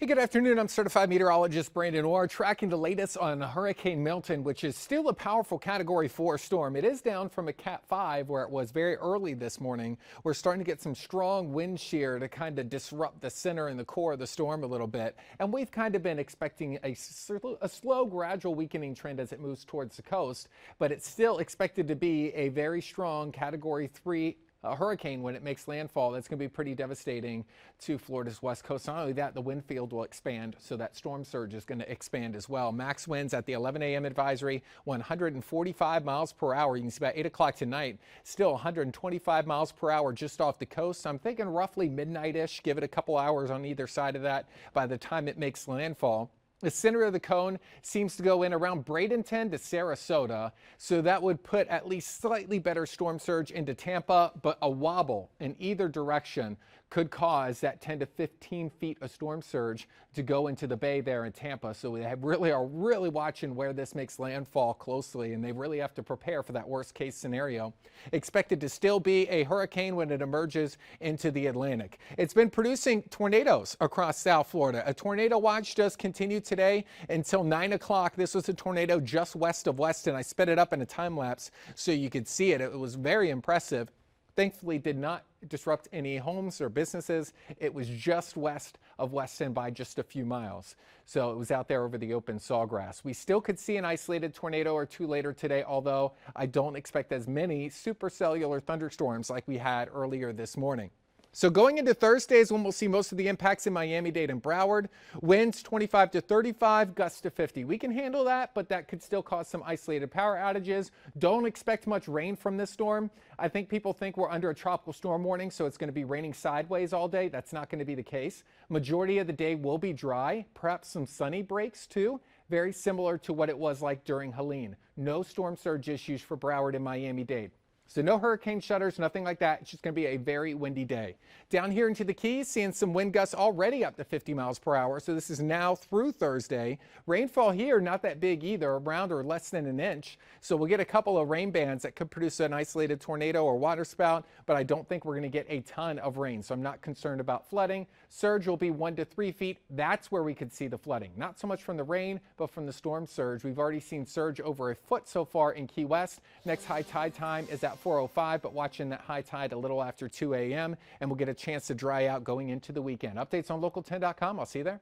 Hey, good afternoon. I'm certified meteorologist Brandon Orr, tracking the latest on Hurricane Milton, which is still a powerful Category 4 storm. It is down from a Cat 5 where it was very early this morning. We're starting to get some strong wind shear to kind of disrupt the center and the core of the storm a little bit. And we've kind of been expecting a slow, gradual weakening trend as it moves towards the coast, but it's still expected to be a very strong Category 3 hurricane when it makes landfall. That's going to be pretty devastating to Florida's west coast. Not only that, the wind field will expand, so that storm surge is going to expand as well. Max winds at the 11 a.m. advisory, 145 miles per hour. You can see by 8 o'clock tonight, still 125 miles per hour just off the coast. So I'm thinking roughly midnight-ish. Give it a couple hours on either side of that by the time it makes landfall. The center of the cone seems to go in around Bradenton to Sarasota, so that would put at least slightly better storm surge into Tampa, but a wobble in either direction could cause that 10 to 15 feet of storm surge to go into the bay there in Tampa. So we are really watching where this makes landfall closely, and they really have to prepare for that worst case scenario. Expected to still be a hurricane when it emerges into the Atlantic. It's been producing tornadoes across South Florida. A tornado watch does continue today until 9 o'clock. This was a tornado just west of Weston. I sped it up in a time lapse so you could see it. It was very impressive. Thankfully did not disrupt any homes or businesses. It was just west of Weston by just a few miles. So it was out there over the open sawgrass. We still could see an isolated tornado or two later today, although I don't expect as many supercellular thunderstorms like we had earlier this morning. So going into Thursday is when we'll see most of the impacts in Miami-Dade and Broward. Winds 25 to 35, gusts to 50. We can handle that, but that could still cause some isolated power outages. Don't expect much rain from this storm. I think people think we're under a tropical storm warning, so it's going to be raining sideways all day. That's not going to be the case. Majority of the day will be dry, perhaps some sunny breaks too. Very similar to what it was like during Helene. No storm surge issues for Broward and Miami-Dade. So no hurricane shutters, nothing like that. It's just going to be a very windy day. Down here into the Keys, seeing some wind gusts already up to 50 miles per hour. So this is now through Thursday. Rainfall here, not that big either, around or less than an inch. So we'll get a couple of rain bands that could produce an isolated tornado or waterspout, but I don't think we're going to get a ton of rain. So I'm not concerned about flooding. Surge will be 1 to 3 feet. That's where we could see the flooding. Not so much from the rain, but from the storm surge. We've already seen surge over a foot so far in Key West. Next high tide time is at 4:05, but watching that high tide a little after 2 a.m. and we'll get a chance to dry out going into the weekend. Updates on local10.com. I'll see you there.